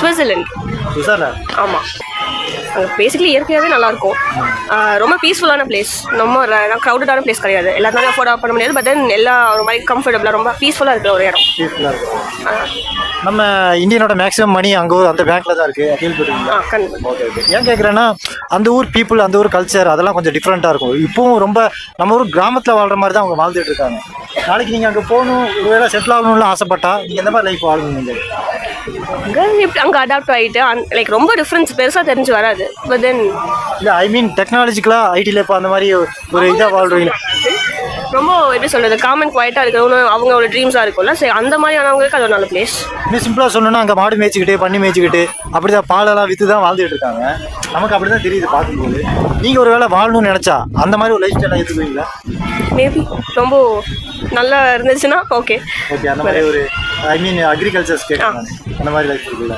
Switzerland. ஆமாம், அங்கே basically இயற்கையாகவே நல்லாயிருக்கும். ரொம்ப பீஸ்ஃபுல்லான பிளேஸ். ரொம்ப க்ரௌடடான பிளேஸ் கிடையாது. எல்லாத்தாலும் அஃபோர்ட் பண்ண முடியாது. பட் தென் எல்லா ஒரு மாதிரி கம்ஃபர்டபுளாக ரொம்ப பீஸ்ஃபுல்லாக இருக்கிற ஒரு இடம். பீஸ்ஃபுல்லாக இருக்கும். நம்ம இந்தியனோட மேக்ஸிமம் மணி அங்கே அந்த பேங்க்கில் தான் இருக்குது. கேள்விப்பட்டிருக்கீங்களா? கண்டிப்பாக. Okay okay. ஏன் கேட்குறேன்னா அந்த ஊர் பீப்புள், அந்த ஊர் கல்ச்சர் அதெல்லாம் கொஞ்சம் டிஃப்ரெண்ட்டாக இருக்கும். இப்போவும் ரொம்ப நம்ம ஊர் கிராமத்தில் வாழ்கிற மாதிரி தான் அவங்க வாழ்ந்துட்டு இருக்காங்க. நாளைக்கு நீங்கள் அங்கே போகணும், ஒருவேளை செட்டில் ஆகணும்னு ஆசைப்பட்டா நீங்கள் எந்த மாதிரி லைஃப் வாழணும்? நீங்கள் அங்கே அடாப்ட் ஆகிட்டு லைக் ரொம்ப டிஃப்ரென்ஸ் பெருசாக தெரிஞ்சு வராது. பட் தென் இல்லை, ஐ மீன் டெக்னாலஜிக்கலாக ஐடியில் இப்போ அந்த மாதிரி ஒரு இதாக வாழ்றீங்க. ரொம்ப எப்படி சொல்கிறது, காமன் குவாய்ட்டாக இருக்கணும். அவங்க ஒரு ட்ரீம்ஸாக இருக்கும்ல. சரி, அந்த மாதிரியானவங்களுக்கு அது ஒரு நல்ல பிளேஸ். இன்னும் சிம்பிளாக சொல்லணும்னா அங்கே மாடு மேய்ச்சிக்கிட்டு பண்ணி மேய்ச்சிக்கிட்டு அப்படி தான் பாலெல்லாம் விற்று தான் வாழ்ந்துட்டு இருக்காங்க. நமக்கு அப்படி தான் தெரியுது பார்க்கும்போது. நீங்கள் ஒரு வேளை வாழணும்னு நினச்சா அந்த மாதிரி ஒரு லைஃப் ஸ்டைலாக எடுத்துக்குவீங்களா? மேபி ரொம்ப நல்லா இருந்துச்சுன்னா ஓகே. ஓகே, அந்த மாதிரி ஒரு ஐ மீன் அக்ரிகல்ச்சர் ஸ்டேட் அந்த மாதிரி லைஃப் இருக்குல்ல.